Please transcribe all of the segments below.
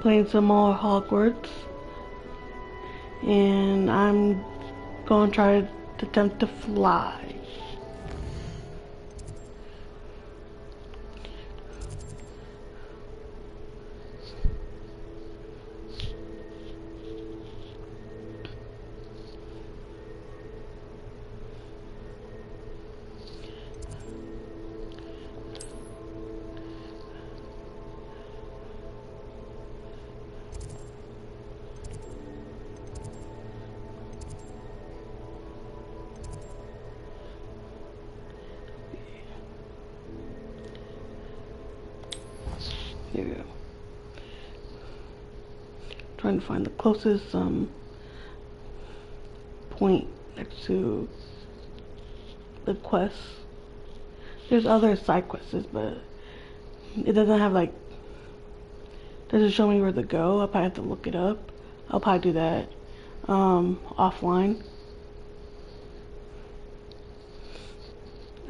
playing some more Hogwarts, and I'm gonna try to attempt to fly. Here we go. Trying to find the closest point next to the quest. There's other side quests, but it doesn't have like, doesn't show me where to go. I'll probably have to look it up. I'll probably do that offline.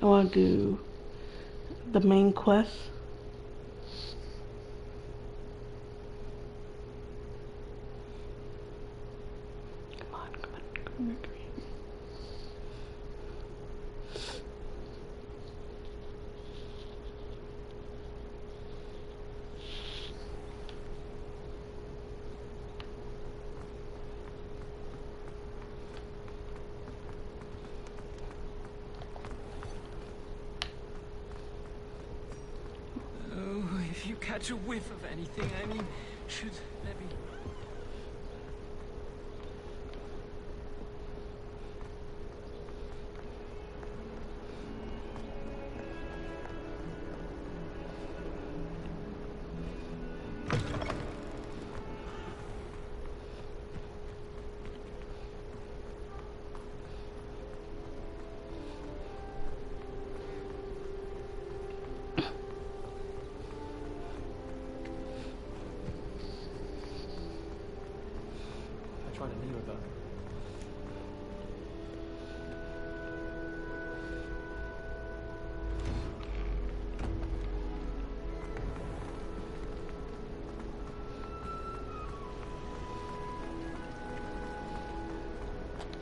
I want to do the main quest. Come on, come on, come on. If you catch a whiff of anything, I mean, should let me... Trying to kneel though.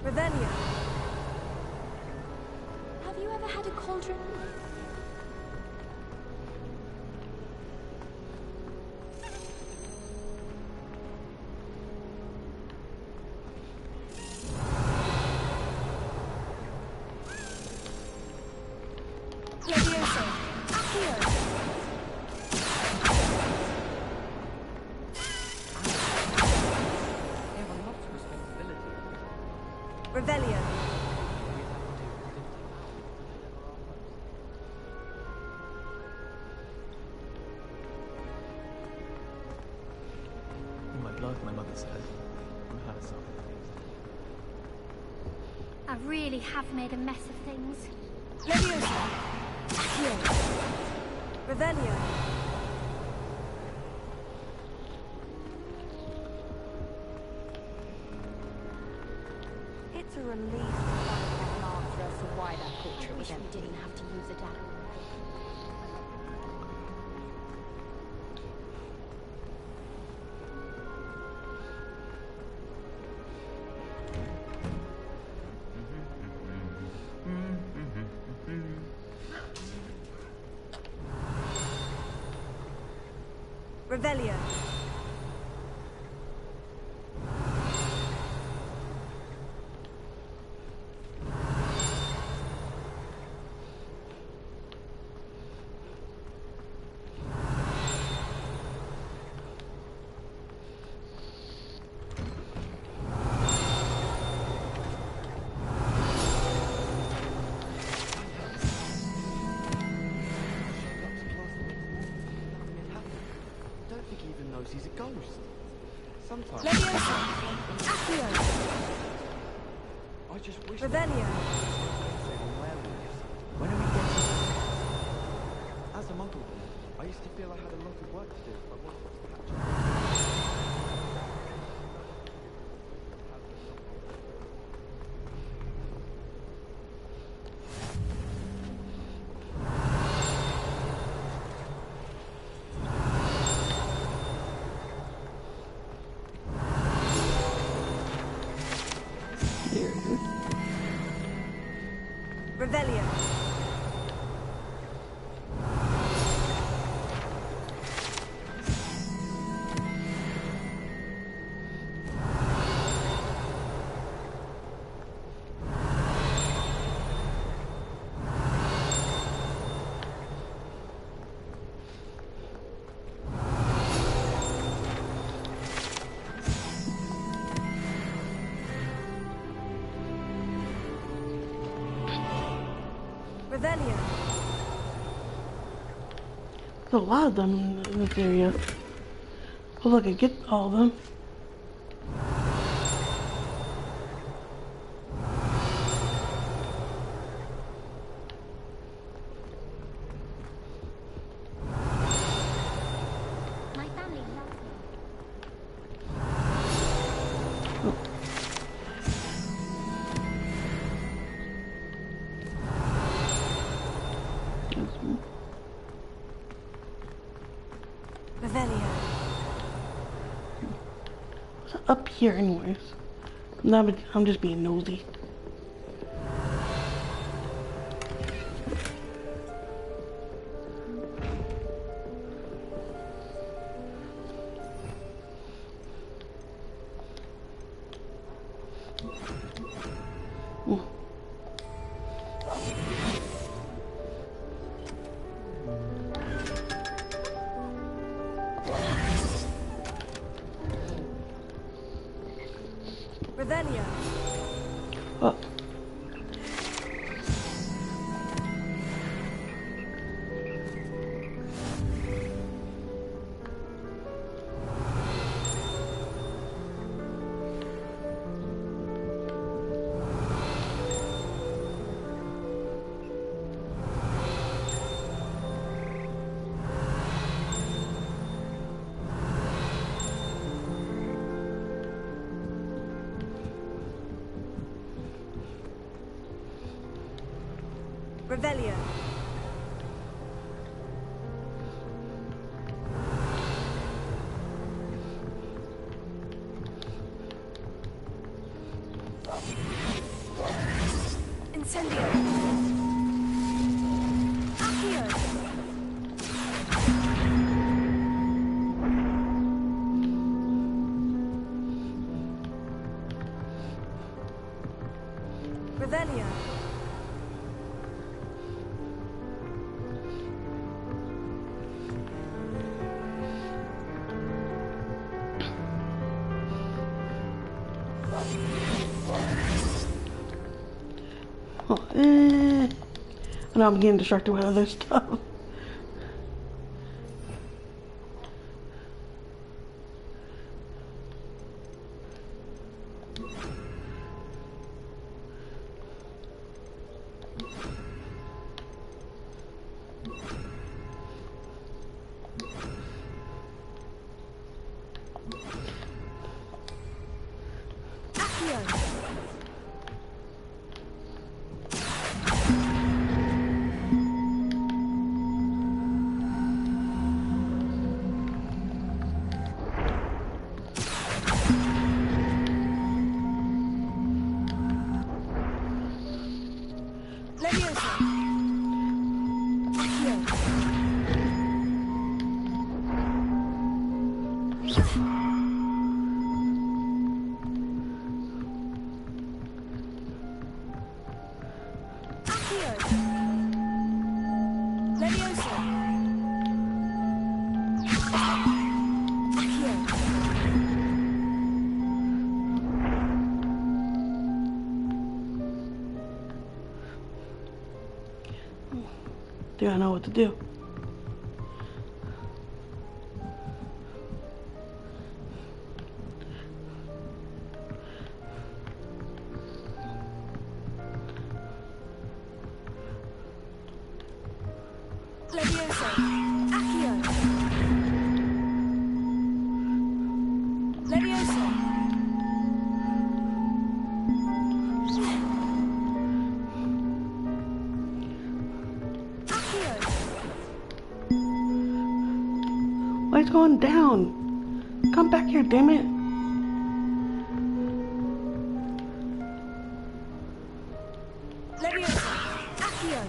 Revelia. Have you ever had a cauldron? Revelia. In my blood, my mother said. I'm her son. I really have made a mess of things. Leviosa. Accio. Revelia. It's a relief to find an answer as to why that culture was empty. Didn't have to use a dagger. Revelia. He's a ghost. Sometimes. Leviosa. Accio. I just wish. Revelia. When are we getting? As a muggle, I used to feel I had a lot of work to do if I wanted to catch up. Revelio. There's a lot of them in this area. Hope I could get all of them. My family loves me. Revelio. What's up here, anyways? I'm just being nosy. Revelio. Oh. Revelio. Incendio. Accio. Revelio. Oh, I know I'm getting distracted with other stuff. Accio. Leviosa. Accio. Accio. Leviosa. Accio. Do I know what to do? Leviosa. Accio. Leviosa. Accio. Why is it going down? Come back here, damn it. Leviosa. Accio.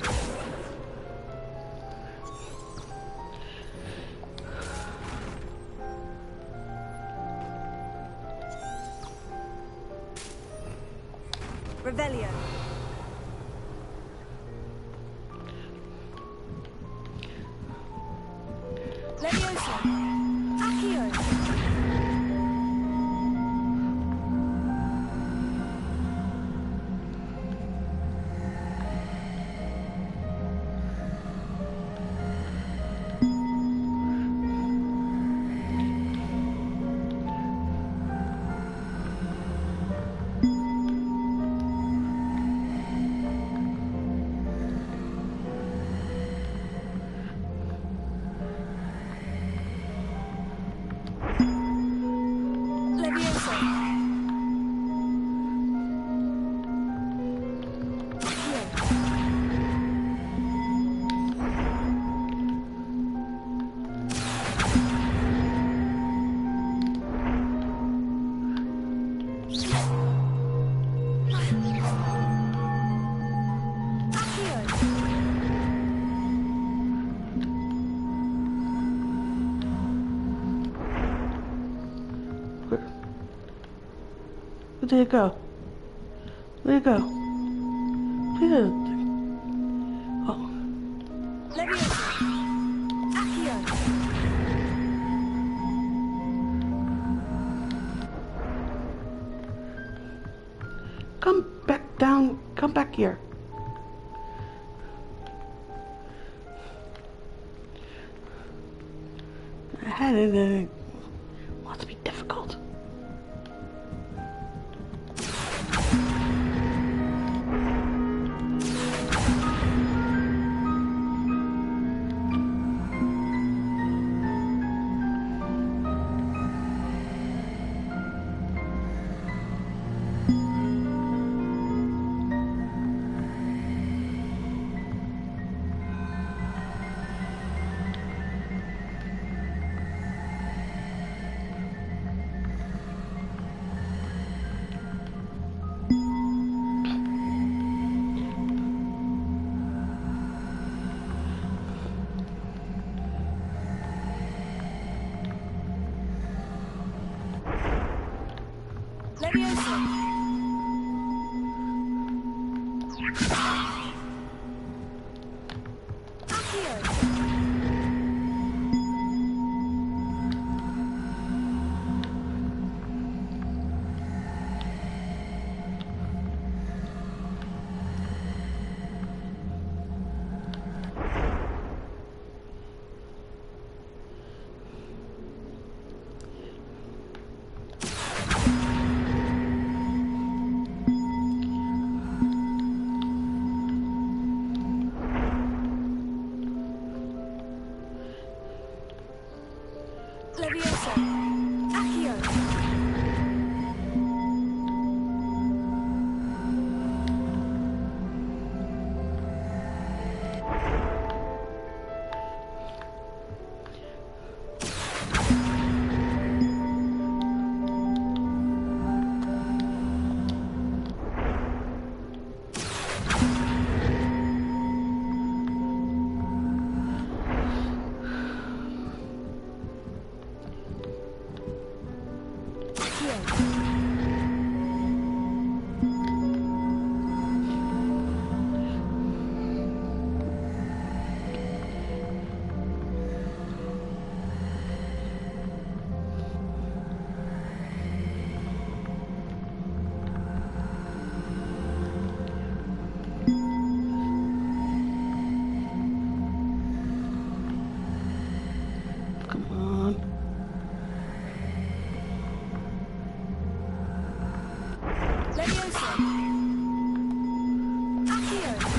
Revelio. Leviosa. Accio. Where did it go? Where did it go? Please. Oh. Leviosa! Accio! Come back down. Come back here. I had it and it wants to be difficult. Leviosa! Accio! Leviosa! Accio! Come on. Leviosa! Accio!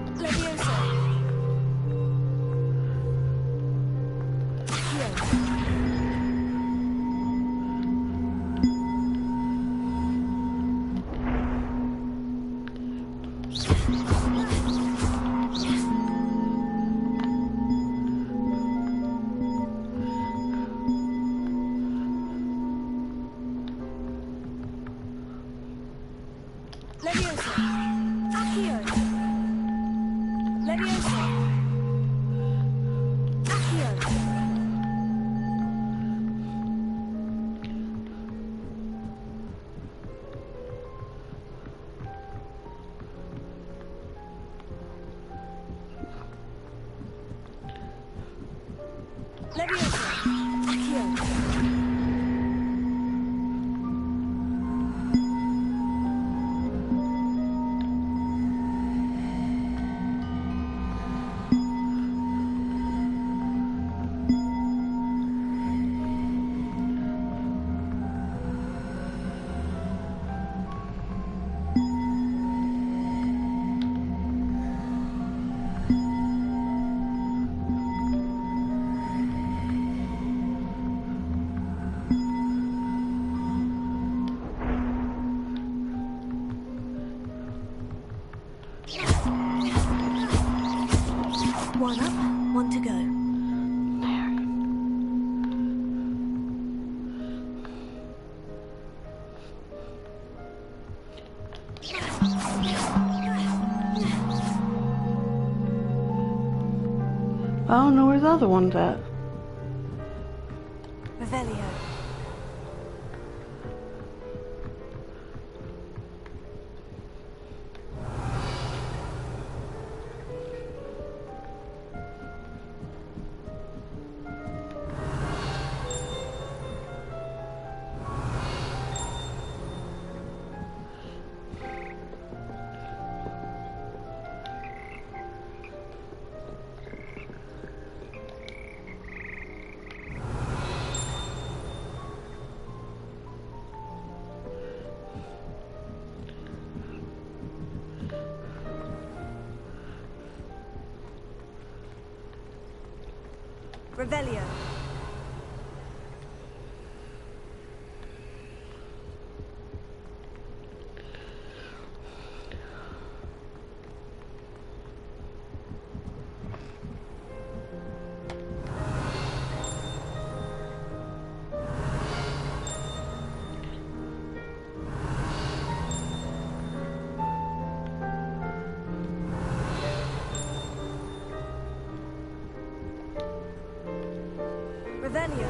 Leviosa! Accio! Leviosa! Accio! Leviosa! Accio! Leviosa! Accio! One up, one to go. There. I don't know where the other one's at. Revelio. Revelio. Revelio.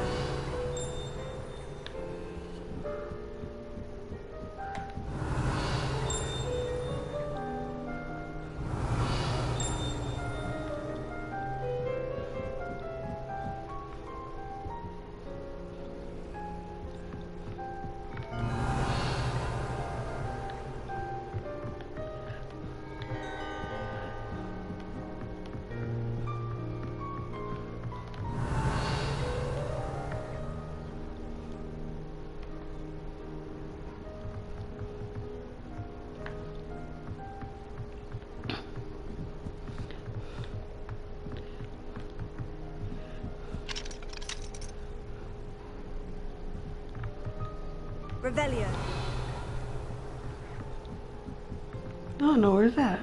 Revelio. I don't know where's that.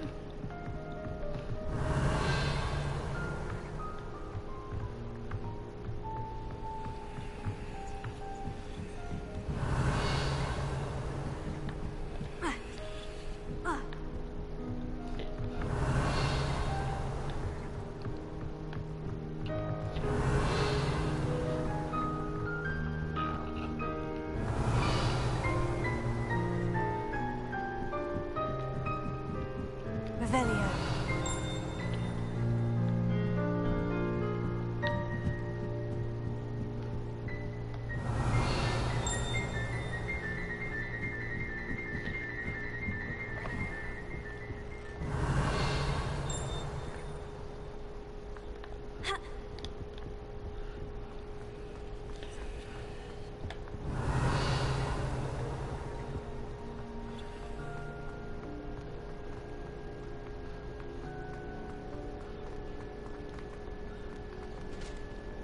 Revelio.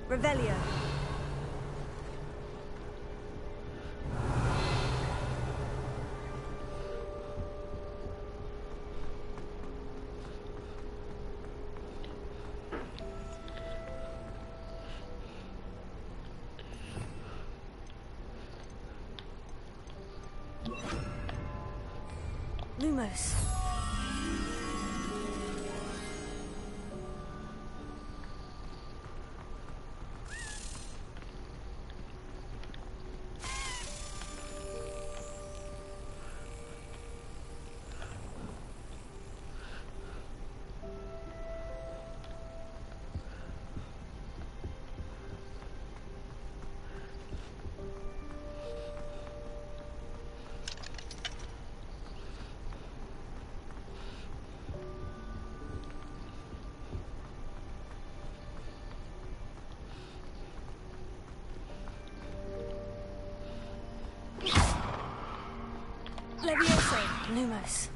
Revelio. Lumos. Levioso. Lumos.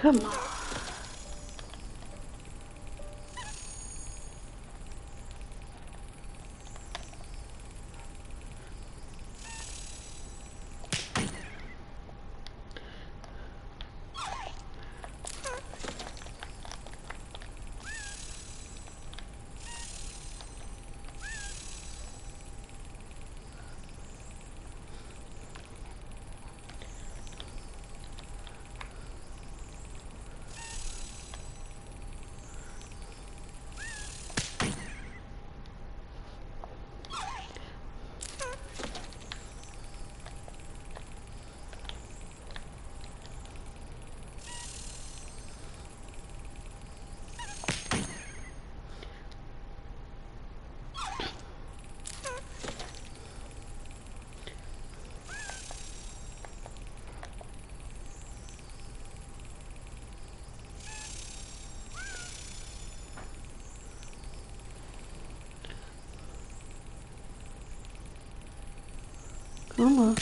Come on. Come on.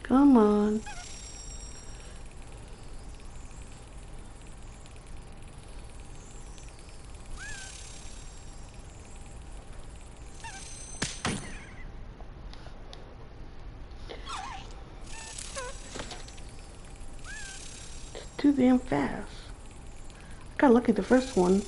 Come on. It's too damn fast. I got lucky the first one.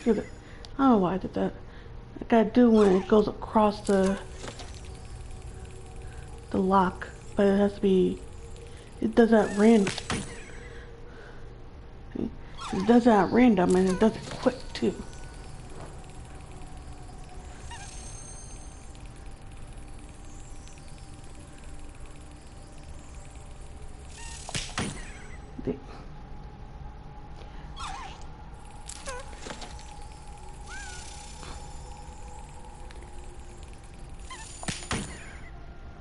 I don't know why I did that. I gotta do when it goes across the lock, but it has to be. It does that random. It does that random, and it does it quick too.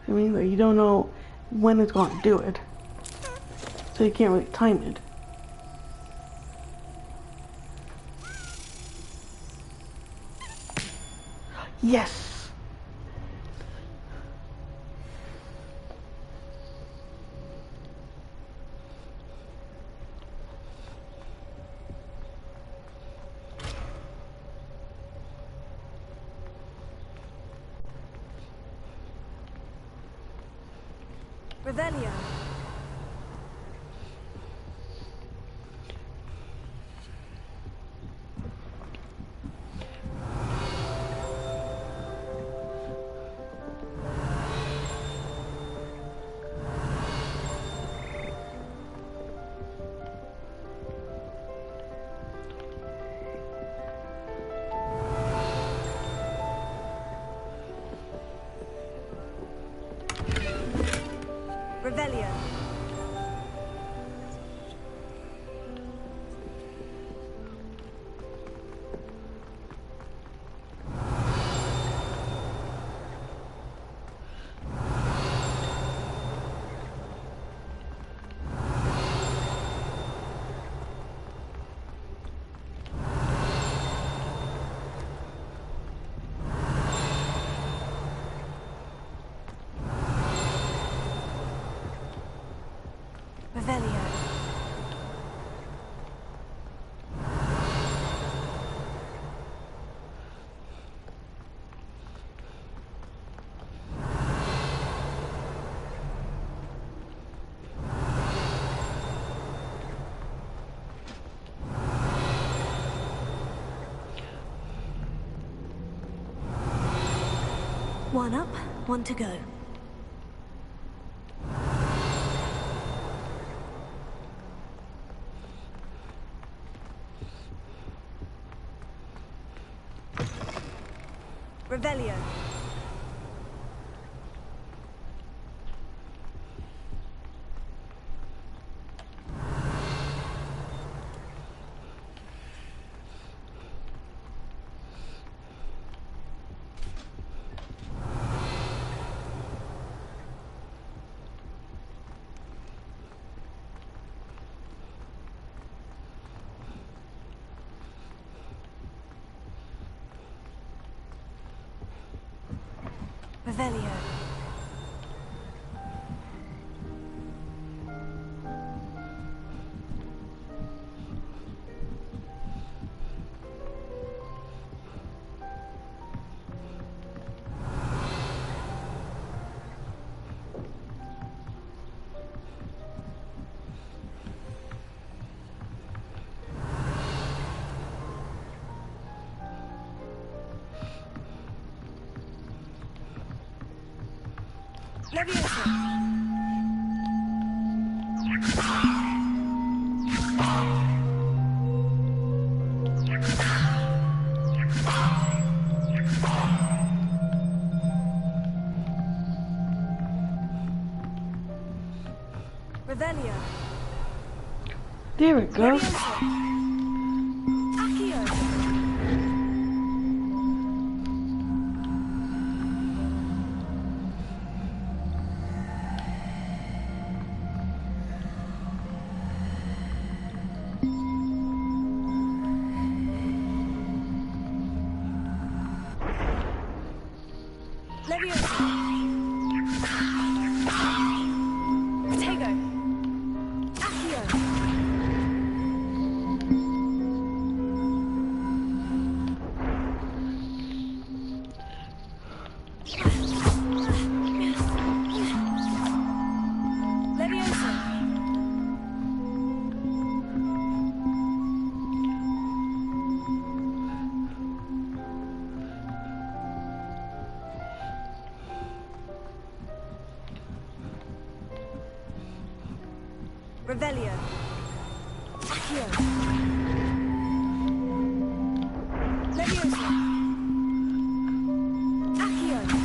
I mean, like, you don't know when it's going to do it, so you can't really time it. Yes! Revelio. Revelio. One up, one to go. Revelio. Revelio. Leviosa. Revelio. There it goes. Leviosa. Accio. Leviosa. Tego. Accio. Leviosa. Revelio. Accio. Leviosa. Accio.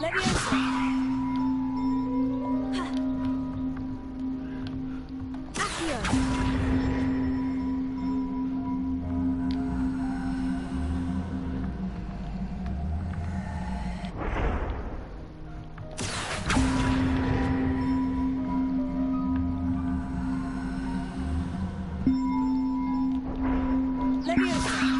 Leviosa. Accio. Leviosa.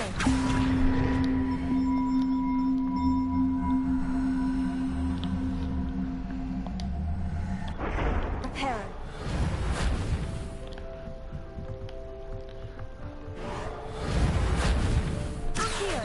Reparo. Accio.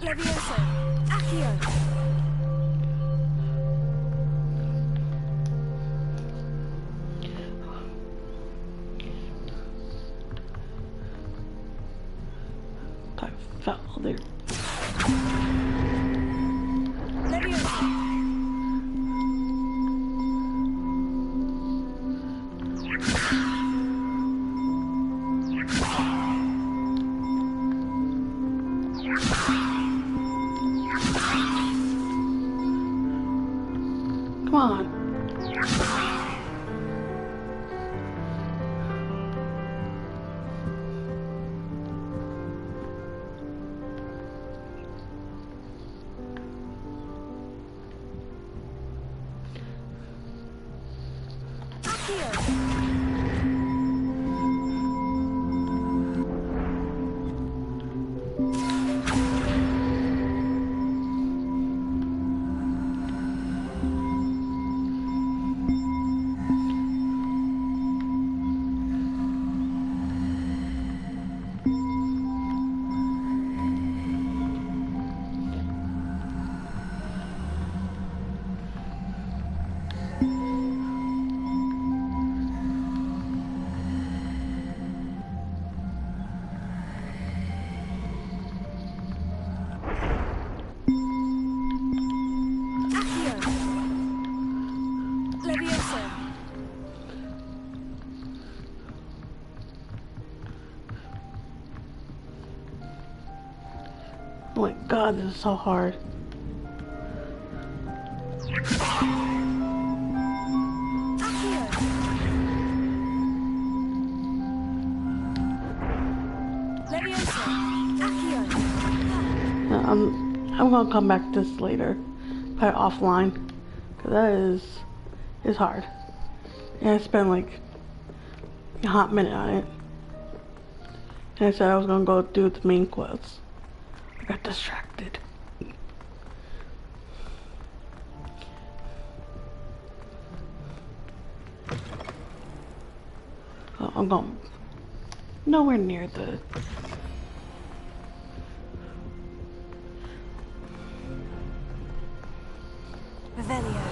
Levioso. Accio. I fell there. Levioso. Come on. Accio. Accio. Levioso. Oh my god, this is so hard. Accio. Levioso. Accio. I'm gonna come back to this later, probably offline, cause that is hard. And I spent like a hot minute on it. And I said I was gonna go do the main quest. I got distracted. Oh, I'm going nowhere near the. Revelio.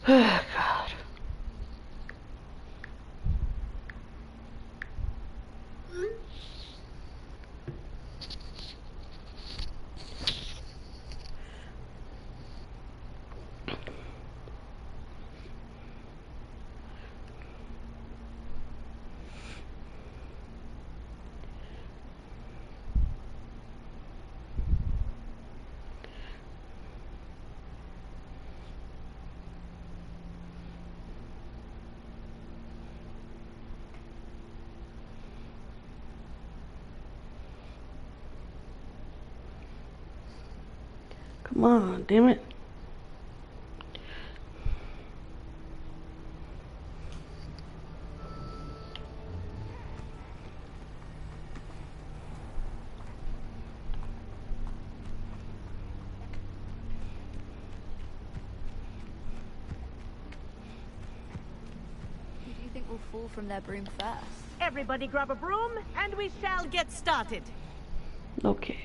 God. Come on, damn it. will fall from their broom first. Everybody grab a broom, and we shall get started. Okay.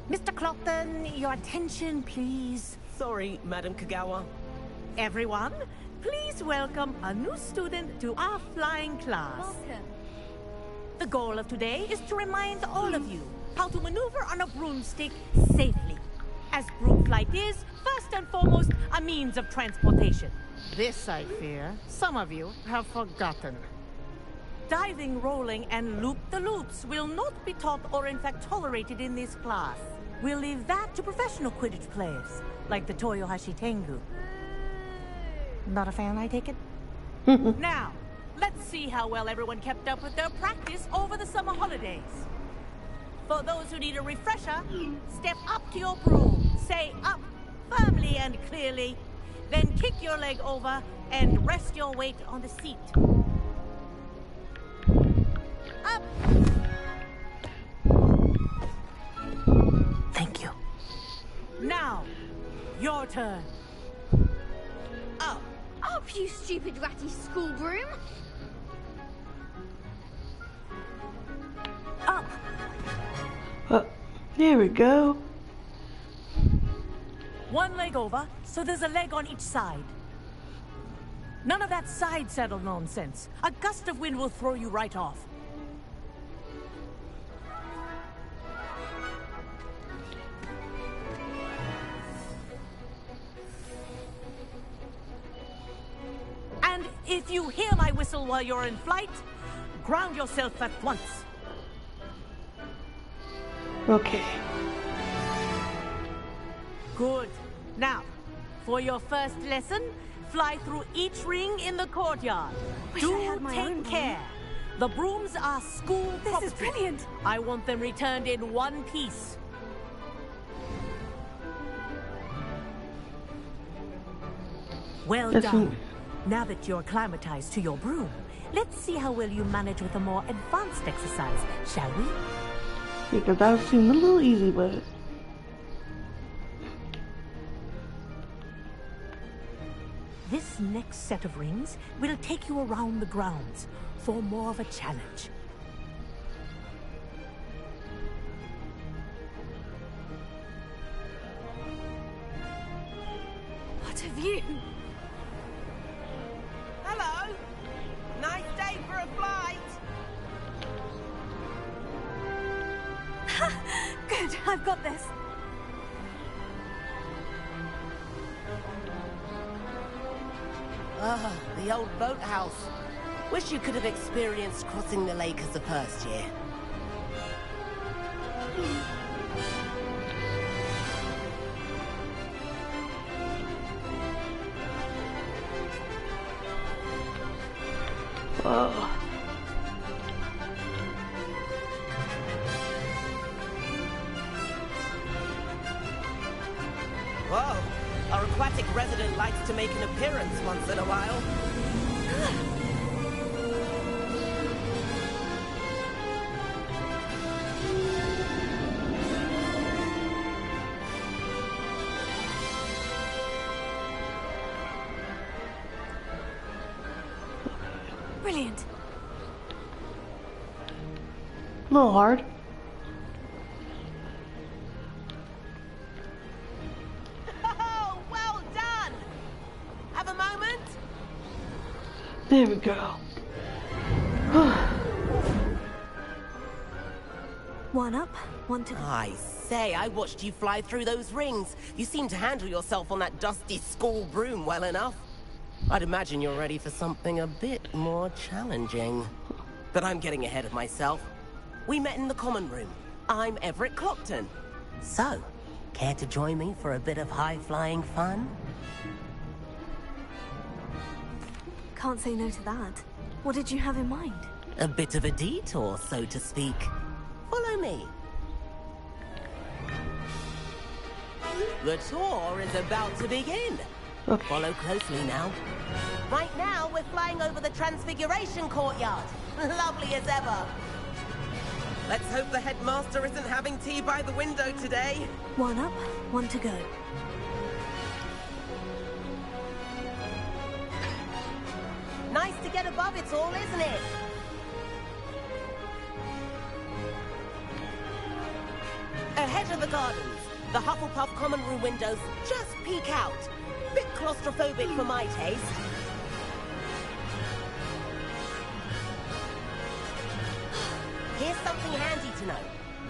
Mr. Clopton, your attention, please. Sorry, Madam Kagawa. Everyone, please welcome a new student to our flying class. Welcome. The goal of today is to remind all of you how to maneuver on a broomstick safely. As broom flight is, first and foremost, a means of transportation. This, I fear, some of you have forgotten. Diving, rolling, and loop-the-loops will not be taught or in fact tolerated in this class. We'll leave that to professional Quidditch players, like the Toyohashi Tengu. Not a fan, I take it? Now, let's see how well everyone kept up with their practice over the summer holidays. For those who need a refresher, step up to your broom, say up firmly and clearly, then kick your leg over and rest your weight on the seat. Up! Thank you. Now, your turn. Up, you stupid ratty school broom. Up! There we go. One leg over, so there's a leg on each side. None of that side saddle nonsense. A gust of wind will throw you right off. And if you hear my whistle while you're in flight, ground yourself at once. Okay. Good. Now, for your first lesson, fly through each ring in the courtyard. Wish I had my take own care. The brooms are school This property. is brilliant. I want them returned in one piece. Well That's done. Now that you're acclimatized to your broom, let's see how well you manage with a more advanced exercise, shall we? Because that seemed a little easy, but This next set of rings will take you around the grounds for more of a challenge. What a view! Hello. Nice day for a flight. Good, I've got this. Ah, the old boathouse. Wish you could have experienced crossing the lake as the first year. whoa. Whoa, our aquatic resident likes to make an appearance once in a while. Brilliant. A little hard. Oh, well done! Have a moment? There we go. One up, one to go. I say, I watched you fly through those rings. You seem to handle yourself on that dusty school broom well enough. I'd imagine you're ready for something a bit more challenging. But I'm getting ahead of myself. We met in the common room. I'm Everett Clopton. So, care to join me for a bit of high-flying fun? Can't say no to that. What did you have in mind? A bit of a detour, so to speak. Follow me. The tour is about to begin. Okay. Follow closely now. Right now, we're flying over the Transfiguration Courtyard. Lovely as ever. Let's hope the headmaster isn't having tea by the window today. One up, one to go. to get above it all, isn't it? Ahead of the gardens, the Hufflepuff common room windows just peek out. Bit claustrophobic for my taste. Here's something handy to know.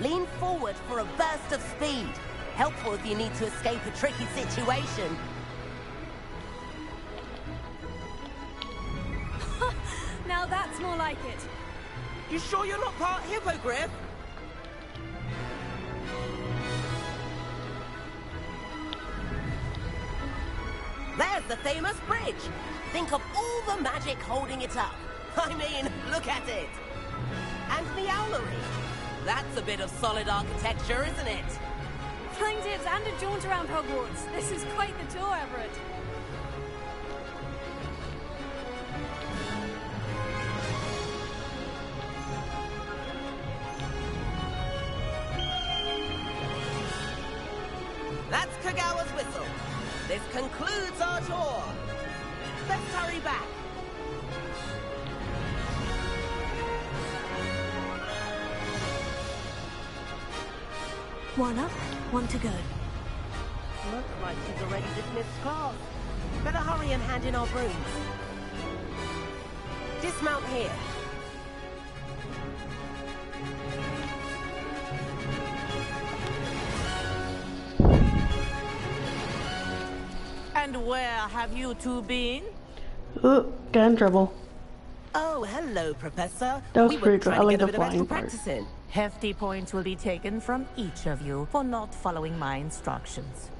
Lean forward for a burst of speed. Helpful if you need to escape a tricky situation. Now that's more like it. You sure you're not part hippogriff? There's the famous bridge. Think of all the magic holding it up. I mean, look at it. And the owlery. That's a bit of solid architecture, isn't it? Flying tips and a jaunt around Hogwarts. This is quite the tour, Everett. That's Kagawa's whistle. This concludes our tour. Let's hurry back. One up, one to go. Looks like she's already dismissed class. Better hurry and hand in our brooms. Dismount here. And where have you two been? Ooh, got in trouble. Oh, hello, Professor. That was We were pretty cool. trying I to like get a the bit of extra flying part. practice in. Hefty points will be taken from each of you for not following my instructions.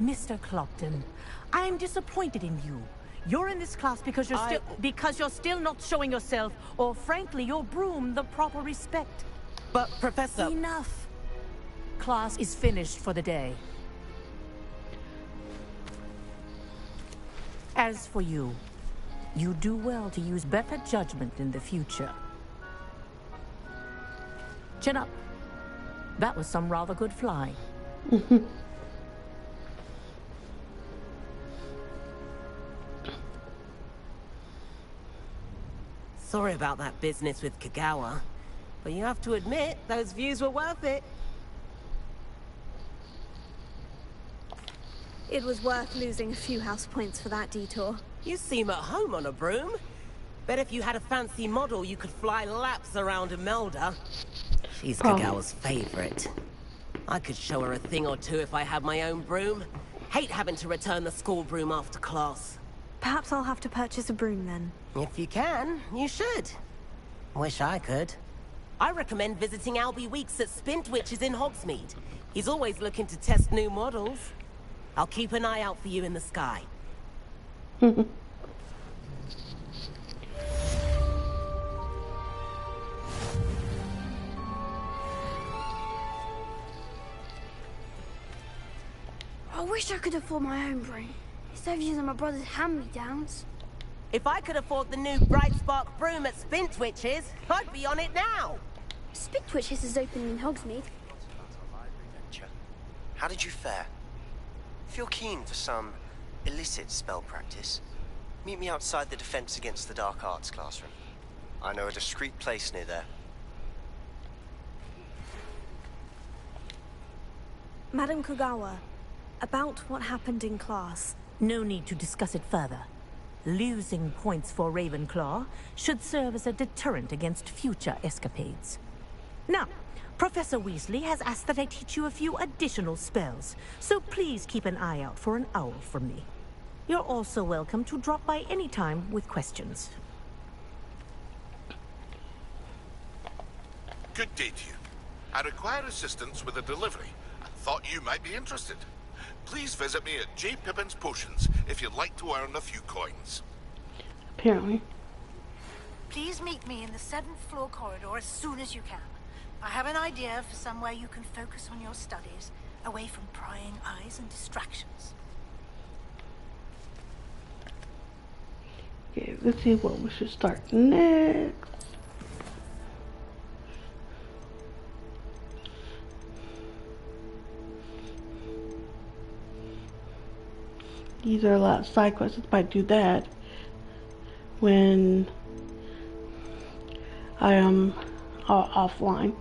Mr. Clopton, I'm disappointed in you. You're in this class because you're still not showing yourself, or frankly, your broom the proper respect. But, Professor... Enough. Class is finished for the day. As for you, you do well to use better judgment in the future. Chin up. That was some rather good flying. Sorry about that business with Kagawa, but you have to admit, those views were worth it. It was worth losing a few house points for that detour. You seem at home on a broom. Bet if you had a fancy model, you could fly laps around Imelda. She's Kagawa's favorite. I could show her a thing or two if I had my own broom. Hate having to return the school broom after class. Perhaps I'll have to purchase a broom then. If you can, you should. Wish I could. I recommend visiting Albie Weeks at Spintwitches in Hogsmeade. He's always looking to test new models. I'll keep an eye out for you in the sky. I wish I could afford my own broom, instead of using my brother's hand-me-downs. If I could afford the new Bright Spark broom at Spintwitches, I'd be on it now. Spintwitches is open in Hogsmeade. How did you fare? If you're keen for some illicit spell practice, meet me outside the Defense Against the Dark Arts classroom. I know a discreet place near there. Madam Kagawa, about what happened in class. No need to discuss it further. Losing points for Ravenclaw should serve as a deterrent against future escapades. Now, Professor Weasley has asked that I teach you a few additional spells, so please keep an eye out for an owl from me. You're also welcome to drop by any time with questions. Good day to you. I require assistance with a delivery and thought you might be interested. Please visit me at J. Pippin's Potions if you'd like to earn a few coins. Apparently. Please meet me in the 7th floor corridor as soon as you can. I have an idea for somewhere you can focus on your studies, away from prying eyes and distractions. Okay, let's see what we should start next. These are a lot of side quests. Let's probably do that. when I am offline.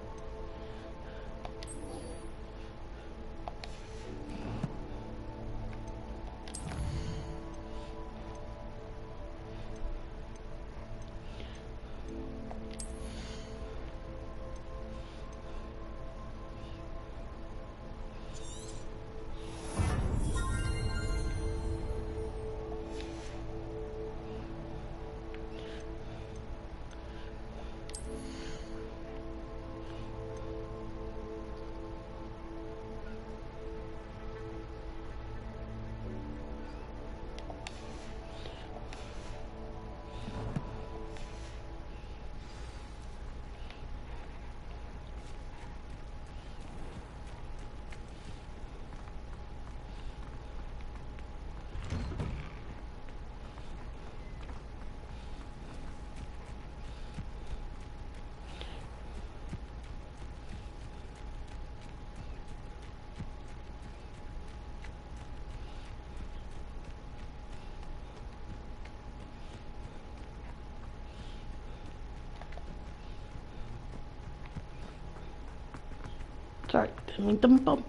Sorry, didn't mean to bump.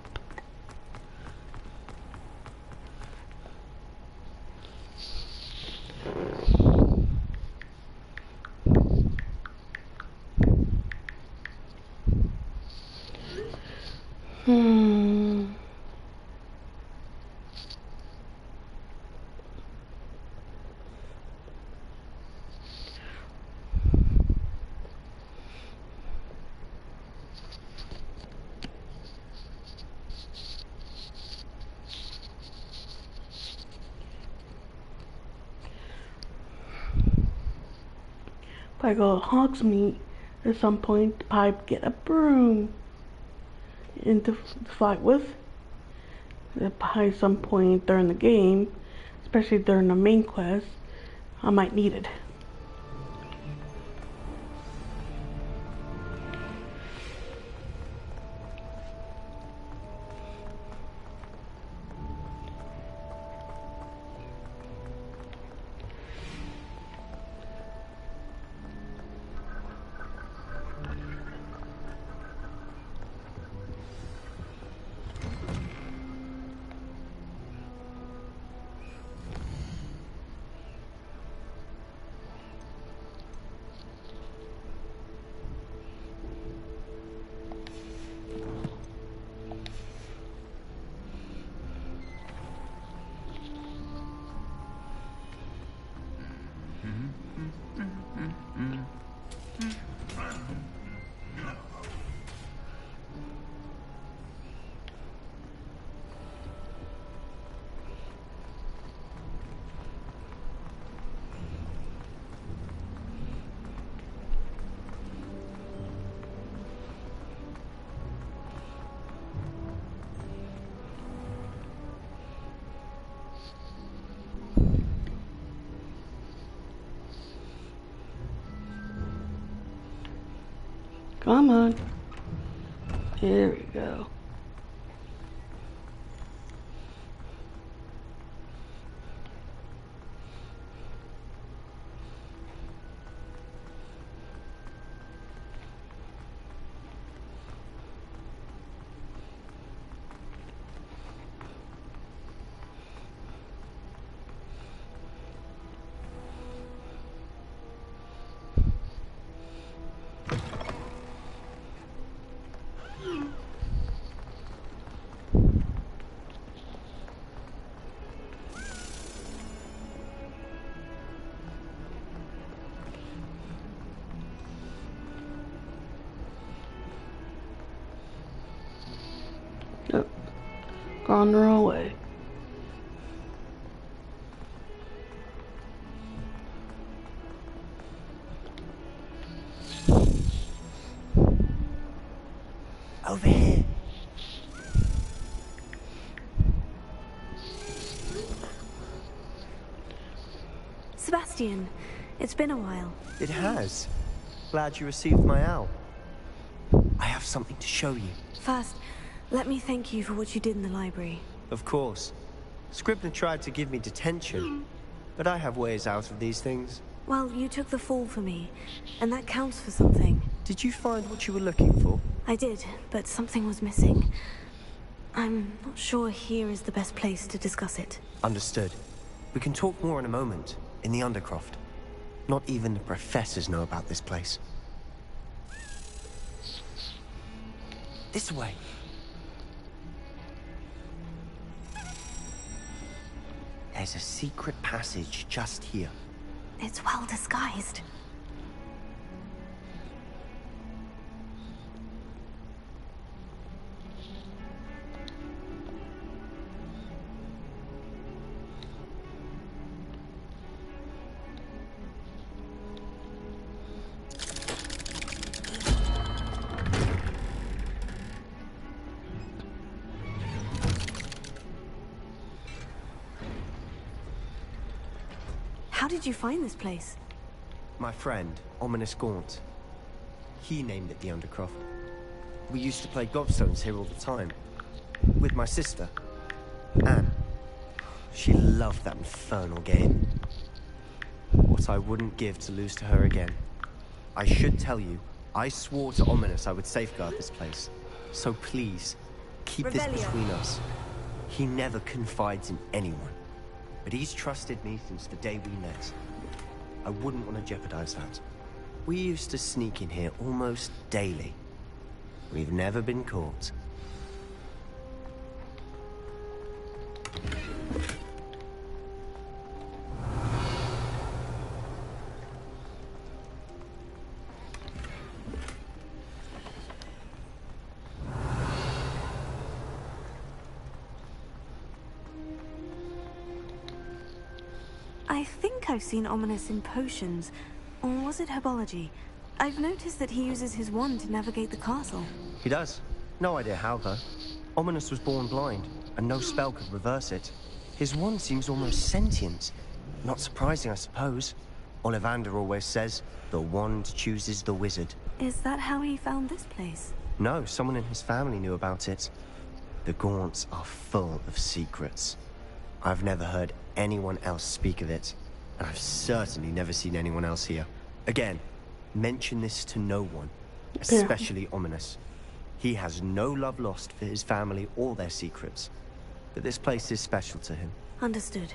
If I go to Hogsmeade, at some point, I get a broom and to fight with. By some point during the game, especially during the main quest, I might need it. Come on. Here we go. Yep. Gone the wrong way. Over here. Sebastian, it's been a while. It has. Glad you received my owl. I have something to show you. First, let me thank you for what you did in the library. Of course. Scribner tried to give me detention, but I have ways out of these things. Well, you took the fall for me, and that counts for something. Did you find what you were looking for? I did, but something was missing. I'm not sure here is the best place to discuss it. Understood. We can talk more in a moment, in the Undercroft. Not even the professors know about this place. This way. There's a secret passage just here. It's well disguised. How did you find this place? My friend, Ominous Gaunt. He named it the Undercroft. We used to play gobstones here all the time. With my sister, Anne. She loved that infernal game. What I wouldn't give to lose to her again. I should tell you, I swore to Ominous I would safeguard this place. So please, keep this between us. He never confides in anyone. But he's trusted me since the day we met. I wouldn't want to jeopardize that. We used to sneak in here almost daily. We've never been caught. I think I've seen Ominous in potions. Or was it herbology? I've noticed that he uses his wand to navigate the castle. He does. No idea how, though. Ominous was born blind, and no spell could reverse it. His wand seems almost sentient. Not surprising, I suppose. Ollivander always says, the wand chooses the wizard. Is that how he found this place? No, someone in his family knew about it. The Gaunts are full of secrets. I've never heard anyone else speak of it, and I've certainly never seen anyone else here. Again, mention this to no one, especially Ominous. He has no love lost for his family or their secrets, but this place is special to him. Understood.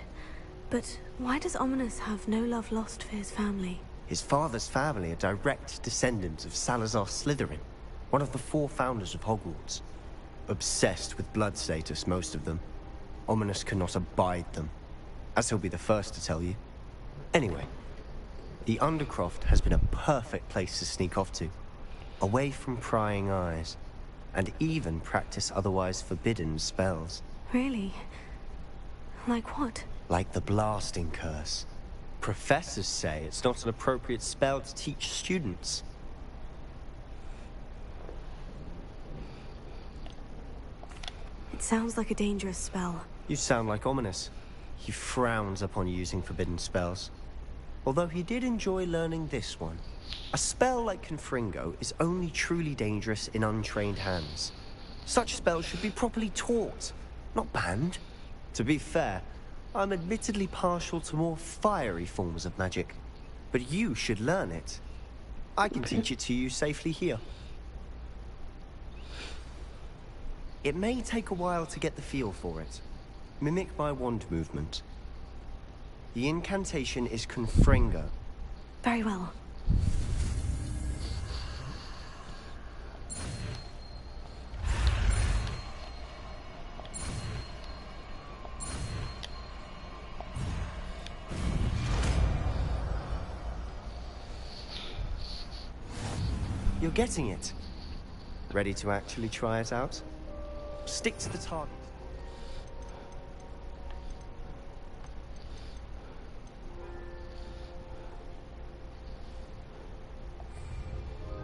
But why does Ominous have no love lost for his family? His father's family are direct descendants of Salazar Slytherin, one of the 4 founders of Hogwarts. Obsessed with blood status, most of them. Ominous cannot abide them, as he'll be the first to tell you. Anyway, the Undercroft has been a perfect place to sneak off to, away from prying eyes, and even practice otherwise forbidden spells. Really? Like what? Like the blasting curse. Professors say it's not an appropriate spell to teach students. It sounds like a dangerous spell. You sound like Ominous. He frowns upon using forbidden spells. Although he did enjoy learning this one. A spell like Confringo is only truly dangerous in untrained hands. Such spells should be properly taught, not banned. To be fair, I'm admittedly partial to more fiery forms of magic. But you should learn it. I can teach it to you safely here. It may take a while to get the feel for it. Mimic my wand movement. The incantation is Confringo. Very well. You're getting it. Ready to actually try it out? Stick to the target.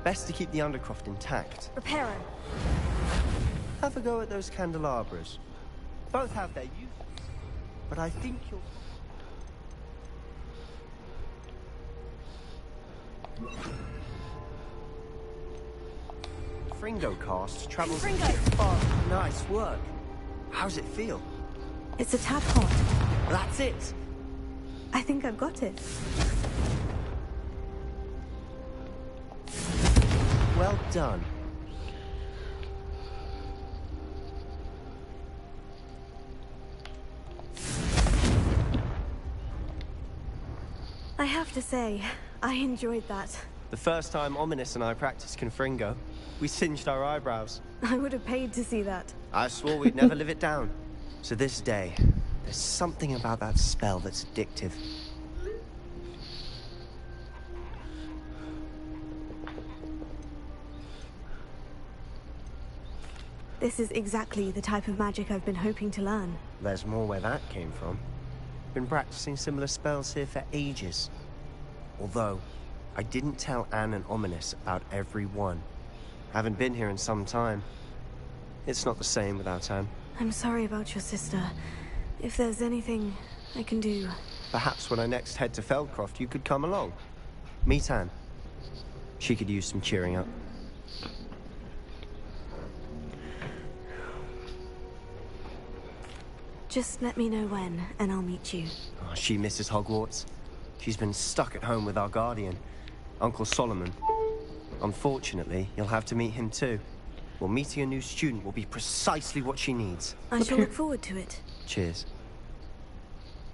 Best to keep the Undercroft intact. Repairing. Have a go at those candelabras. Both have their uses, but I think you'll... Fringo cast travels far. Nice work. How's it feel? It's a tad hot. That's it. I think I've got it. Well done. I have to say, I enjoyed that. The first time Ominous and I practiced Confringo, we singed our eyebrows. I would have paid to see that. I swore we'd never live it down. To this day, there's something about that spell that's addictive. This is exactly the type of magic I've been hoping to learn. There's more where that came from. Been practicing similar spells here for ages. Although, I didn't tell Anne and Ominous about every one. Haven't been here in some time. It's not the same without Anne. I'm sorry about your sister. If there's anything I can do... Perhaps when I next head to Feldcroft, you could come along. Meet Anne. She could use some cheering up. Just let me know when, and I'll meet you. Oh, she misses Hogwarts. She's been stuck at home with our guardian, Uncle Solomon. Unfortunately, you'll have to meet him too. Well, meeting a new student will be precisely what she needs. I shall look forward to it. Cheers.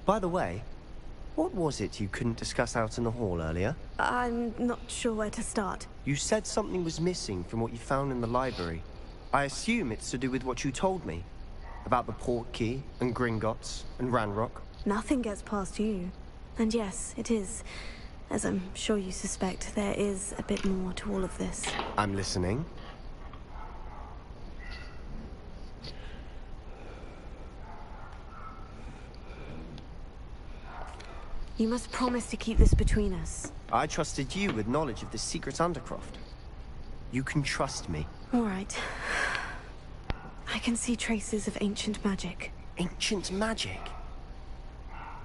By the way, what was it you couldn't discuss out in the hall earlier? I'm not sure where to start. You said something was missing from what you found in the library. I assume it's to do with what you told me. About the port key, and Gringotts, and Ranrock. Nothing gets past you. And yes, it is. As I'm sure you suspect, there is a bit more to all of this. I'm listening. You must promise to keep this between us. I trusted you with knowledge of the secret Undercroft. You can trust me. All right. I can see traces of ancient magic. Ancient magic?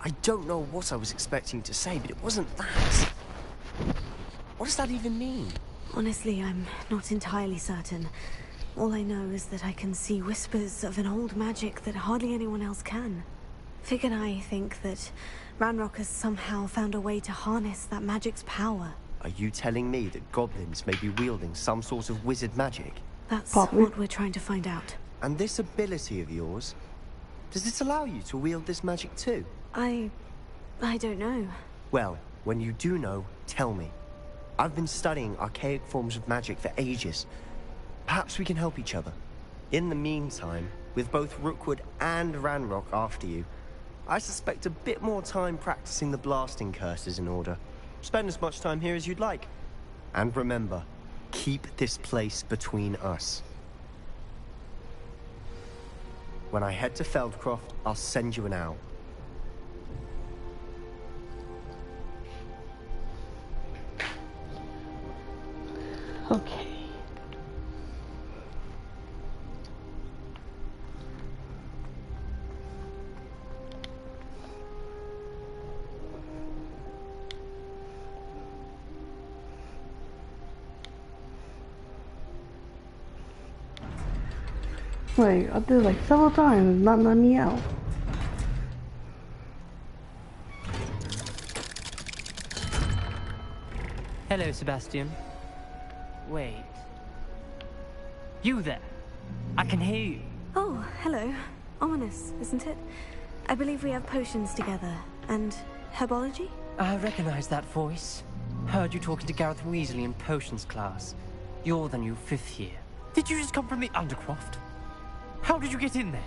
I don't know what I was expecting to say, but it wasn't that. What does that even mean? Honestly, I'm not entirely certain. All I know is that I can see whispers of an old magic that hardly anyone else can. Fig and I think that Ranrock has somehow found a way to harness that magic's power. Are you telling me that goblins may be wielding some sort of wizard magic? That's what we're trying to find out. And this ability of yours, does it allow you to wield this magic too? I don't know. Well, when you do know, tell me. I've been studying archaic forms of magic for ages. Perhaps we can help each other. In the meantime, with both Rookwood and Ranrock after you, I suspect a bit more time practicing the blasting curse is in order. Spend as much time here as you'd like. And remember, keep this place between us. When I head to Feldcroft, I'll send you an owl. Okay. Wait, I did it like several times, not letting me out. Hello, Sebastian. Wait. You there? I can hear you. Oh, hello. Ominous, isn't it? I believe we have potions together. And herbology? I recognize that voice. Heard you talking to Gareth Weasley in potions class. You're the new 5th year. Did you just come from the Undercroft? How did you get in there?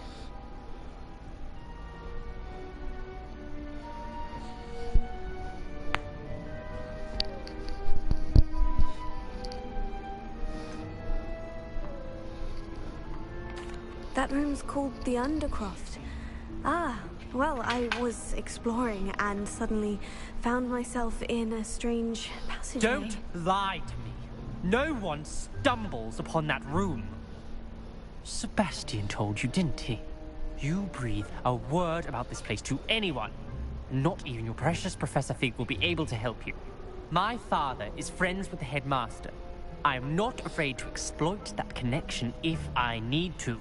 That room's called the Undercroft. Ah, well, I was exploring and suddenly found myself in a strange passageway. Don't lie to me. No one stumbles upon that room. Sebastian told you, didn't he? You breathe a word about this place to anyone. Not even your precious Professor Fig will be able to help you. My father is friends with the headmaster. I am not afraid to exploit that connection if I need to.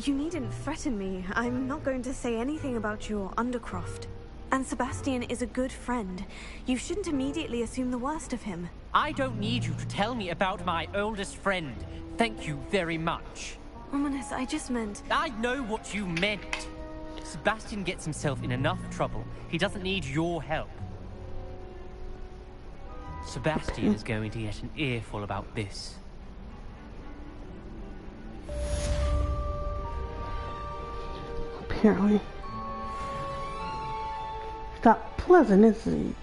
You needn't threaten me. I'm not going to say anything about your undercroft. And Sebastian is a good friend. You shouldn't immediately assume the worst of him. I don't need you to tell me about my oldest friend. Thank you very much. Ominous, I just meant... I know what you meant. Sebastian gets himself in enough trouble. He doesn't need your help. Sebastian is going to get an earful about this. Apparently. It's not pleasant, is it?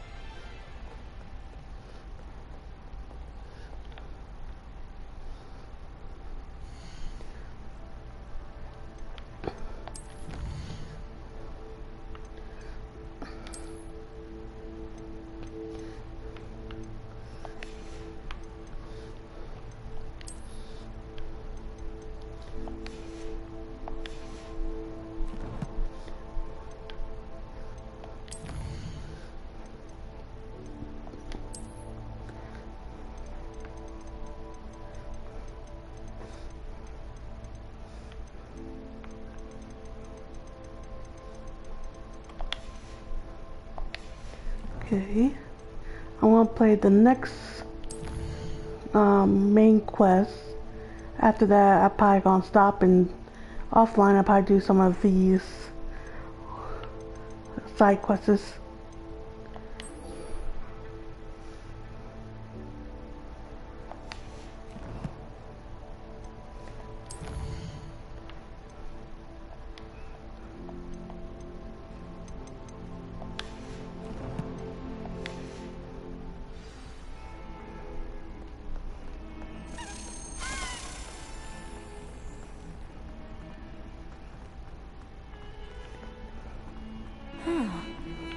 Okay, I want to play the next main quest. After that, I'm probably gonna stop and offline. I'll probably do some of these side quests.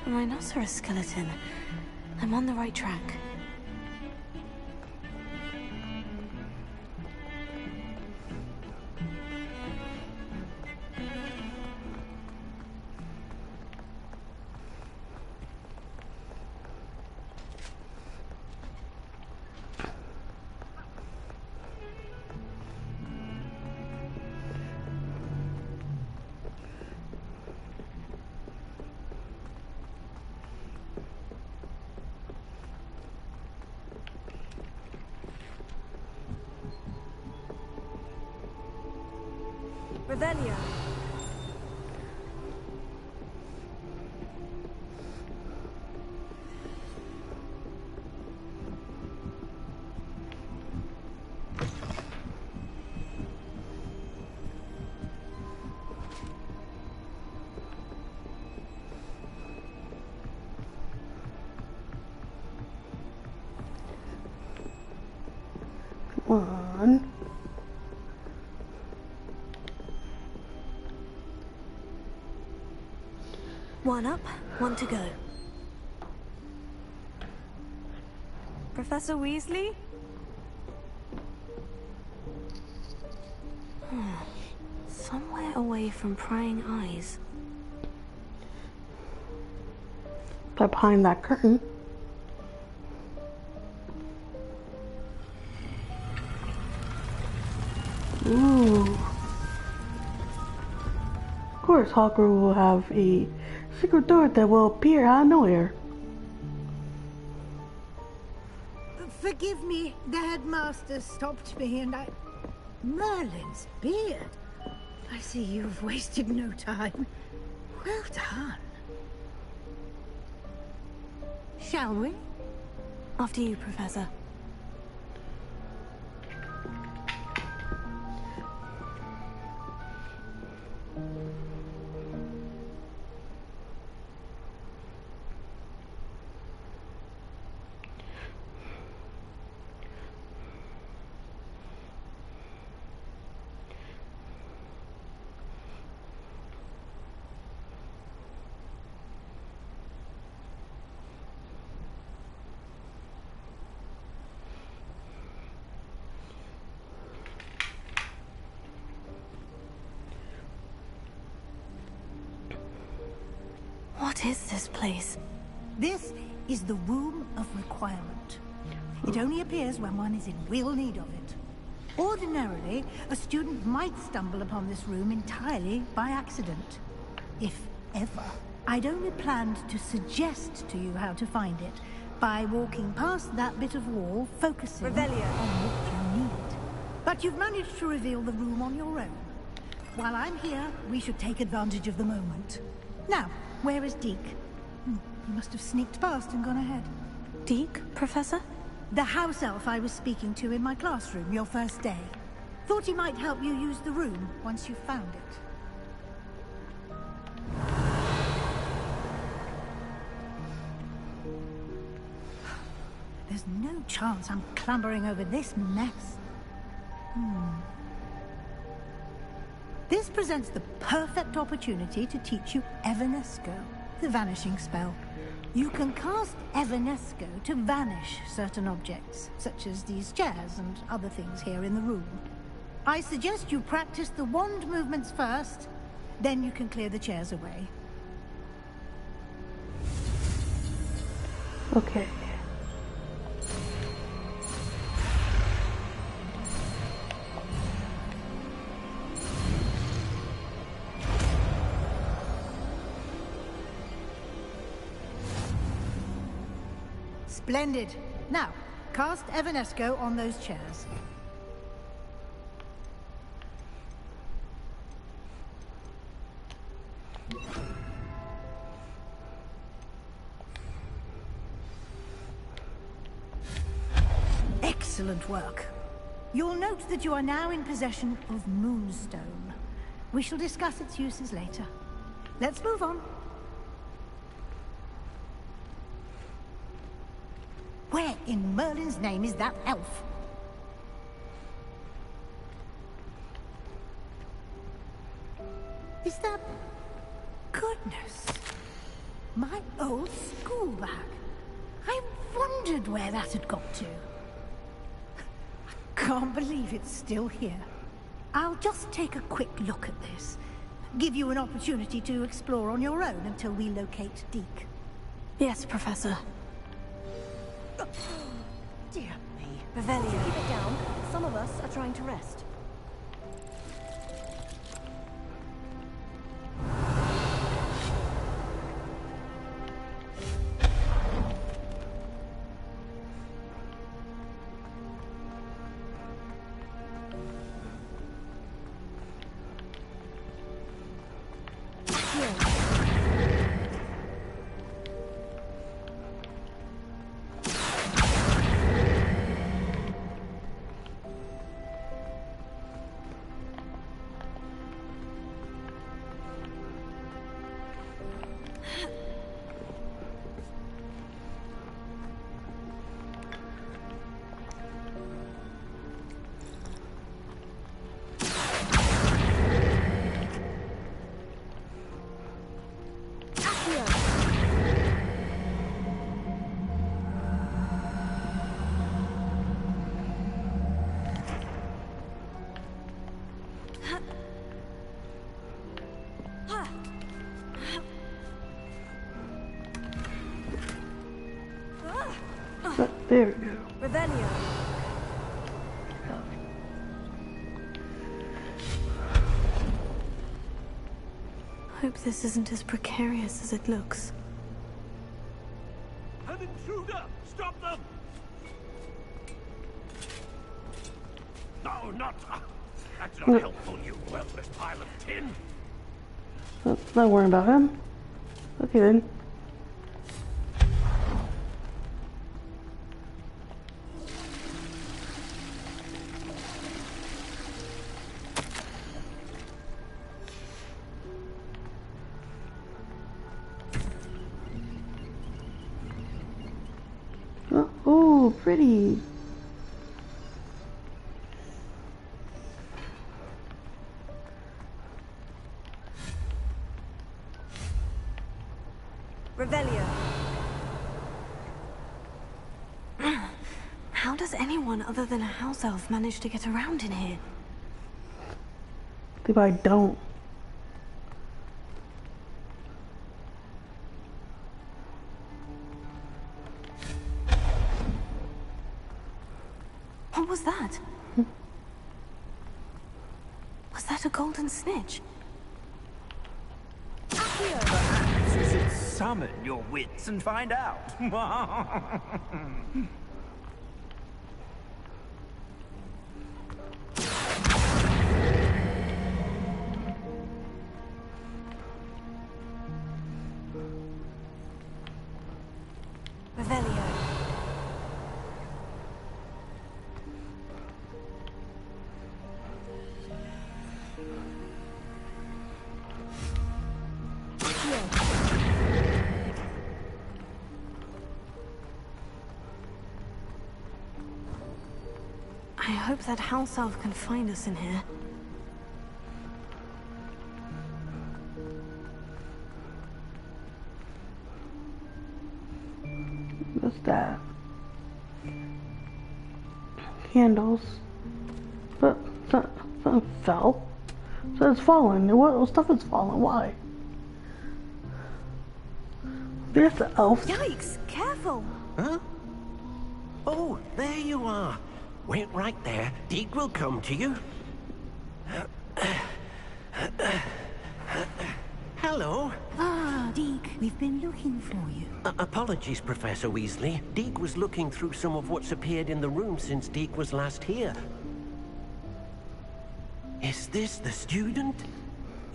A rhinoceros skeleton. I'm on the right track. Revelio. One. One up, one to go. Professor Weasley? Somewhere away from prying eyes. But behind that curtain. Ooh. Of course, Hogwarts will have a secret door that will appear out of nowhere. Forgive me, the headmaster stopped me and I... Merlin's beard. I see you've wasted no time. Well done. Shall we? After you, Professor. What is this place? This is the Womb of Requirement. It only appears when one is in real need of it. Ordinarily, a student might stumble upon this room entirely by accident. If ever. I'd only planned to suggest to you how to find it by walking past that bit of wall, focusing on what you need. But you've managed to reveal the room on your own. While I'm here, we should take advantage of the moment. Now, where is Deke? He must have sneaked past and gone ahead. Deke, Professor? The house elf I was speaking to in my classroom your first day. Thought he might help you use the room once you found it. There's no chance I'm clambering over this mess. This presents the perfect opportunity to teach you Evanesco, the vanishing spell. You can cast Evanesco to vanish certain objects, such as these chairs and other things here in the room. I suggest you practice the wand movements first, then you can clear the chairs away. Okay. Splendid. Now, cast Evanesco on those chairs. Excellent work. You'll note that you are now in possession of Moonstone. We shall discuss its uses later. Let's move on. Where in Merlin's name is that elf? Is that... Goodness. My old school bag. I wondered where that had got to. I can't believe it's still here. I'll just take a quick look at this. Give you an opportunity to explore on your own until we locate Deke. Yes, Professor. Dear me. Revelio. Keep it down. Some of us are trying to rest. There we go. Revelio. Hope this isn't as precarious as it looks. An intruder! Stop them! No, not... That's not helpful, you worthless pile of tin! Let's not worry about him. Okay then. Oh, pretty. Revelio. How does anyone other than a house elf manage to get around in here? If I don't. What was that? that a golden snitch? Perhaps you should summon your wits and find out. Revelio. I hope that house elf can find us in here. What's that? Candles. But something fell. So it's fallen. What stuff is fallen? Why? There's the elf. Yikes! Careful! Huh? Oh, there you are. Wait right there. Deke will come to you. Hello. Ah, Deke, we've been looking for you. Apologies, Professor Weasley. Deke was looking through some of what's appeared in the room since Deke was last here. Is this the student?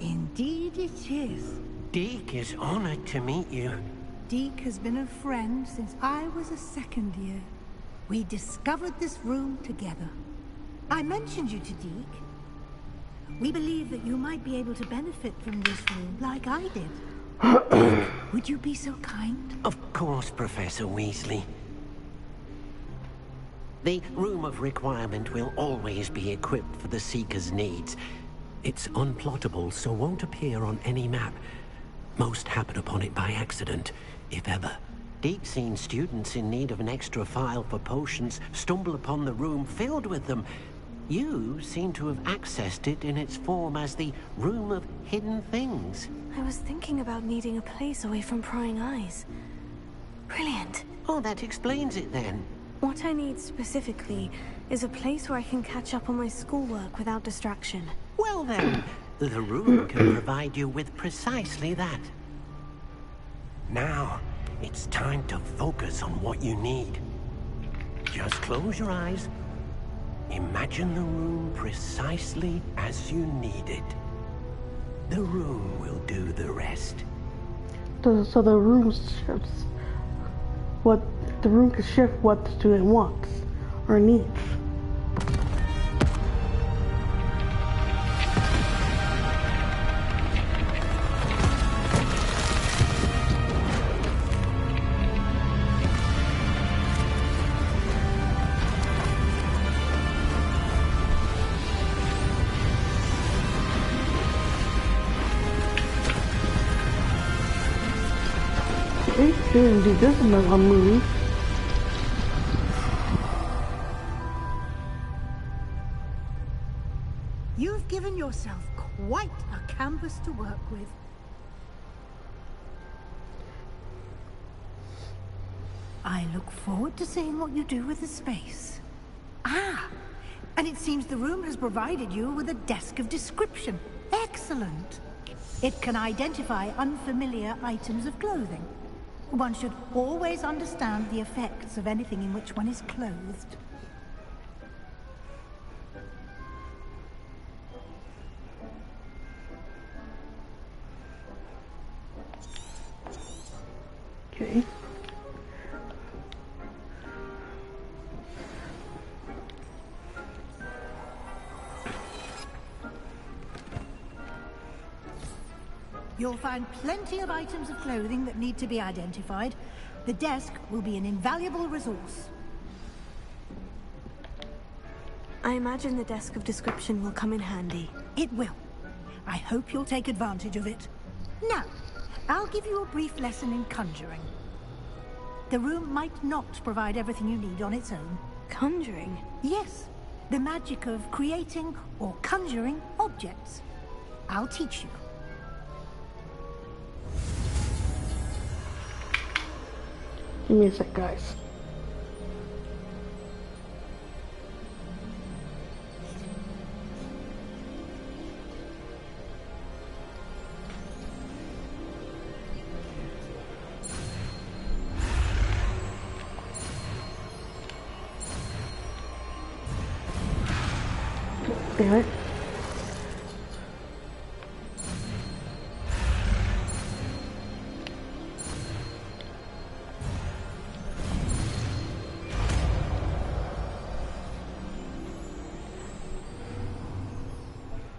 Indeed it is. Deke is honored to meet you. Deke has been a friend since I was a second year. We discovered this room together. I mentioned you to Deke. We believe that you might be able to benefit from this room like I did. Deke, would you be so kind? Of course, Professor Weasley. The Room of Requirement will always be equipped for the Seeker's needs. It's unplottable, so won't appear on any map. Most happen upon it by accident, if ever. Deke's seen students in need of an extra file for potions stumble upon the room filled with them. You seem to have accessed it in its form as the Room of Hidden Things. I was thinking about needing a place away from prying eyes. Brilliant. Oh, that explains it then. What I need specifically is a place where I can catch up on my schoolwork without distraction. Well then, the room can provide you with precisely that. Now, it's time to focus on what you need. Just close your eyes. Imagine the room precisely as you need it. The room will do the rest. So the room shifts what the room can shift what the student wants or needs. They shouldn't do this in a movie. You've given yourself quite a canvas to work with. I look forward to seeing what you do with the space. Ah, and it seems the room has provided you with a desk of description. Excellent. It can identify unfamiliar items of clothing. One should always understand the effects of anything in which one is clothed. Okay. You'll find plenty of items of clothing that need to be identified. The desk will be an invaluable resource. I imagine the desk of description will come in handy. It will. I hope you'll take advantage of it. Now, I'll give you a brief lesson in conjuring. The room might not provide everything you need on its own. Conjuring? Yes. The magic of creating or conjuring objects. I'll teach you. Give me a sec, guys. Damn it.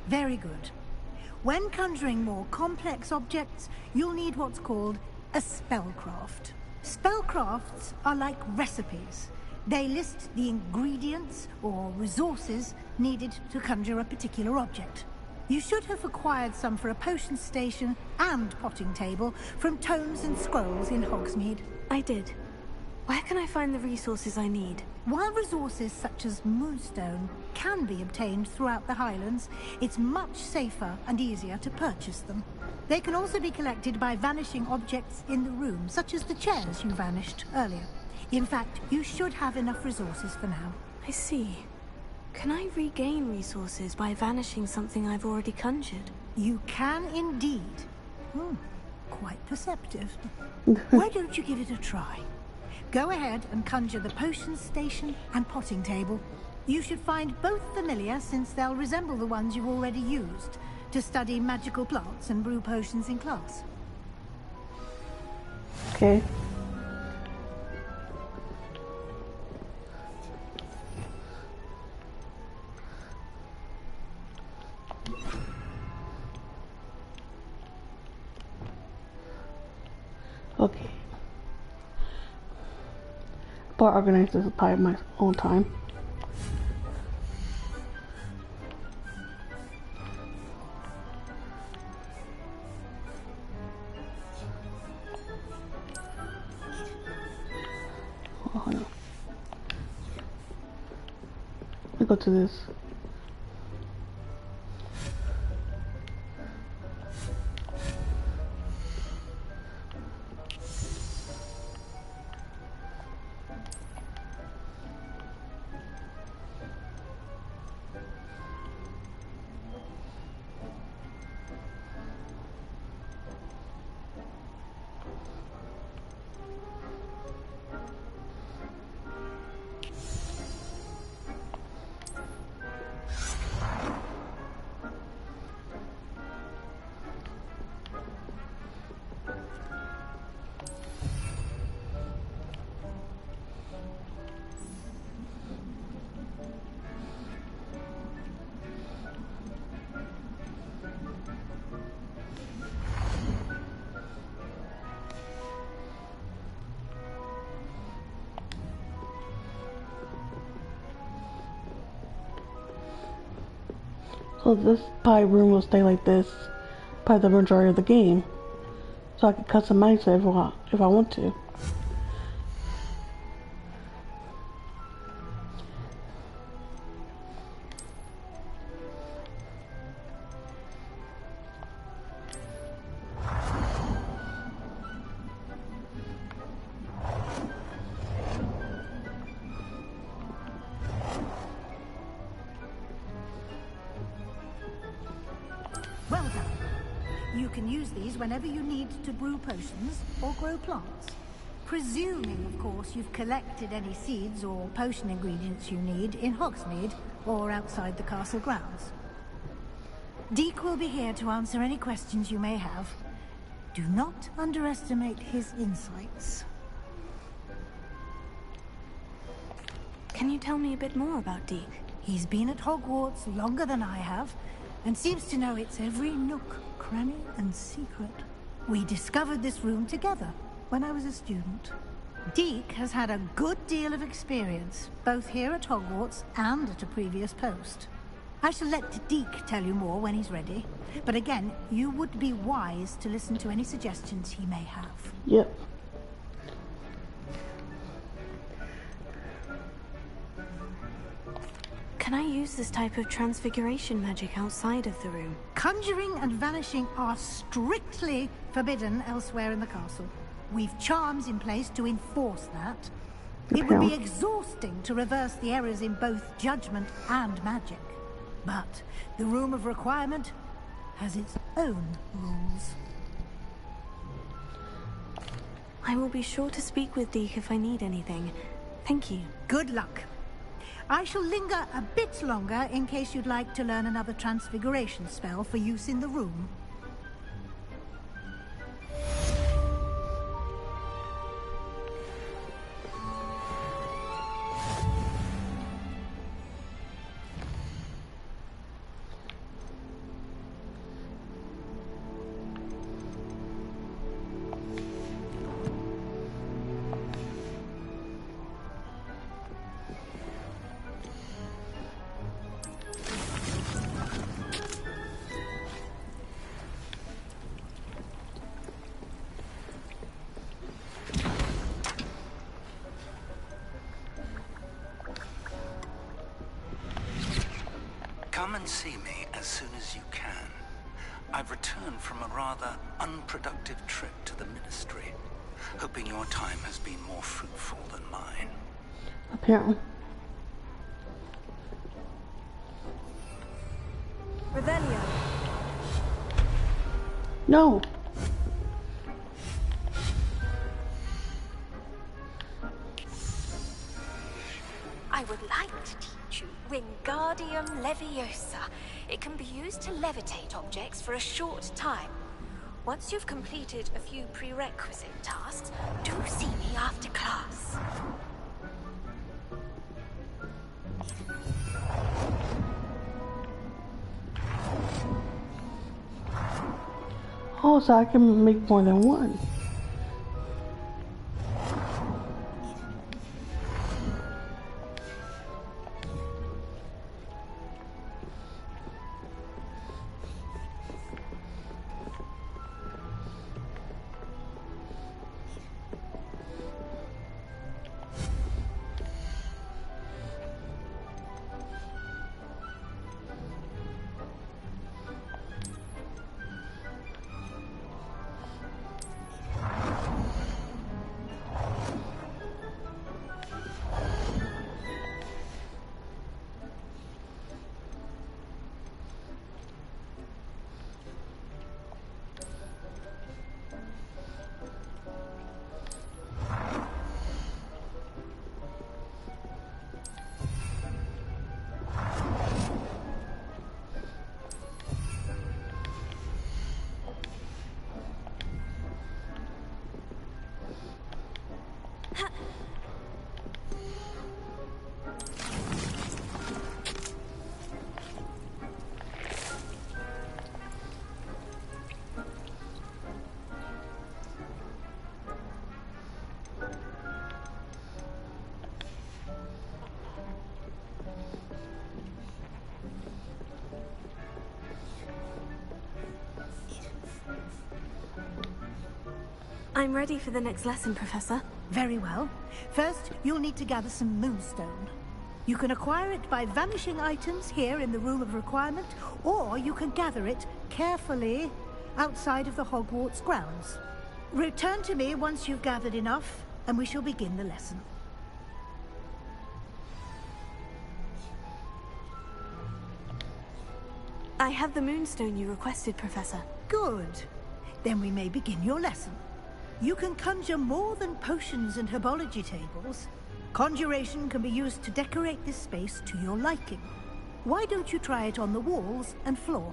Very good. When conjuring more complex objects, you'll need what's called a spellcraft. Spellcrafts are like recipes. They list the ingredients or resources needed to conjure a particular object. You should have acquired some for a potion station and potting table from tomes and scrolls in Hogsmeade. I did. Where can I find the resources I need? While resources such as moonstone can be obtained throughout the Highlands, it's much safer and easier to purchase them. They can also be collected by vanishing objects in the room, such as the chairs you vanished earlier. In fact, you should have enough resources for now. I see. Can I regain resources by vanishing something I've already conjured? You can indeed. Quite perceptive. Why don't you give it a try? Go ahead and conjure the potion station and potting table. You should find both familiar, since they'll resemble the ones you've already used to study magical plants and brew potions in class. Okay. Okay. But organize this by my own time. Oh no. Let me go to this. So this pie room will stay like this by the majority of the game. So I can customize it if I want to. Well done. You can use these whenever you need to brew potions or grow plants. Presuming, of course, you've collected any seeds or potion ingredients you need in Hogsmeade or outside the castle grounds. Deek will be here to answer any questions you may have. Do not underestimate his insights. Can you tell me a bit more about Deek? He's been at Hogwarts longer than I have, and seems to know its every nook, cranny, and secret. We discovered this room together when I was a student. Deek has had a good deal of experience, both here at Hogwarts and at a previous post. I shall let Deek tell you more when he's ready, but again, you would be wise to listen to any suggestions he may have. Yep. Can I use this type of transfiguration magic outside of the room? Conjuring and vanishing are strictly forbidden elsewhere in the castle. We've charms in place to enforce that. It would be exhausting to reverse the errors in both judgment and magic. But the Room of Requirement has its own rules. I will be sure to speak with Deek if I need anything. Thank you. Good luck. I shall linger a bit longer in case you'd like to learn another transfiguration spell for use in the room. Come and see me as soon as you can. I've returned from a rather unproductive trip to the Ministry, hoping your time has been more fruitful than mine. Apparently. Revelio. No. I would like to teach you Wingardium Leviosa. It can be used to levitate objects for a short time. Once you've completed a few prerequisite tasks, do see me after class. Oh, so I can make more than one. I'm ready for the next lesson, Professor. Very well. First, you'll need to gather some moonstone. You can acquire it by vanishing items here in the Room of Requirement, or you can gather it carefully outside of the Hogwarts grounds. Return to me once you've gathered enough, and we shall begin the lesson. I have the moonstone you requested, Professor. Good. Then we may begin your lesson. You can conjure more than potions and herbology tables. Conjuration can be used to decorate this space to your liking. Why don't you try it on the walls and floor?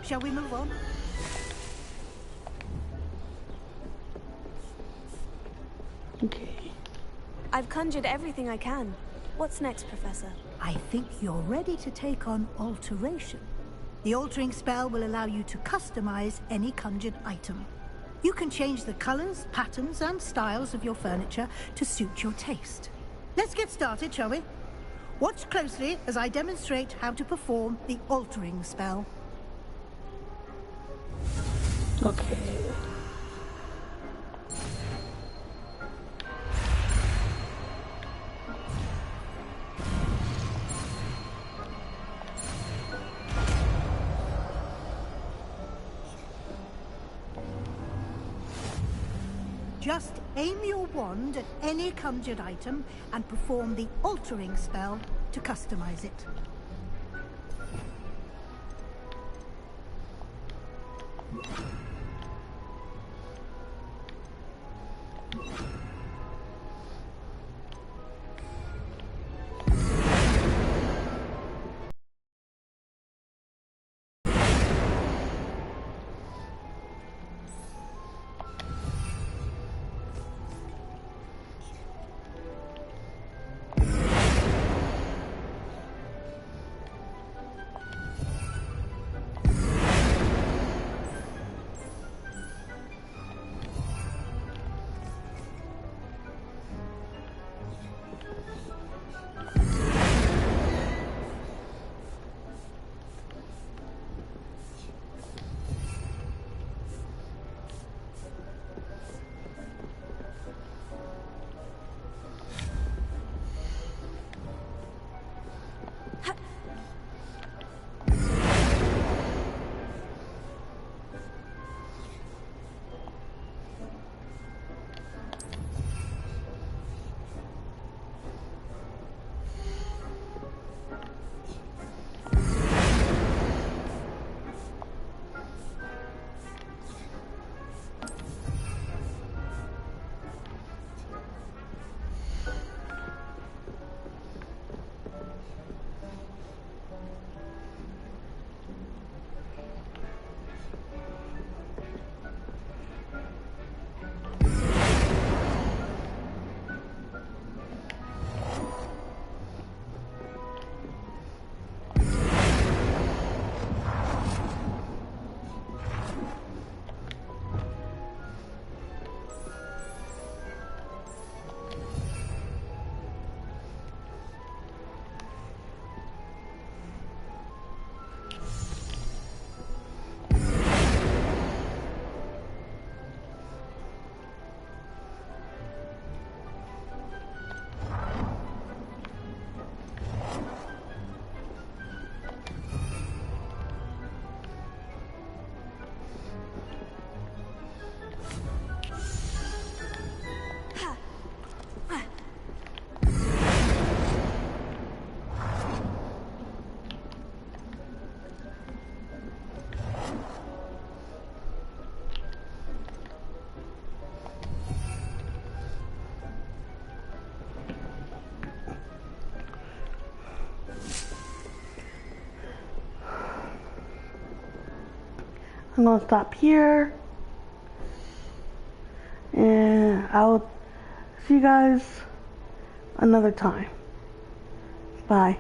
shall we move on? Okay. I've conjured everything I can. What's next, Professor? I think you're ready to take on alteration. The altering spell will allow you to customize any conjured item. You can change the colors, patterns, and styles of your furniture to suit your taste. Let's get started, shall we? Watch closely as I demonstrate how to perform the altering spell. Okay. Just aim your wand at any conjured item and perform the altering spell to customize it. I'm gonna stop here, and I'll see you guys another time. Bye.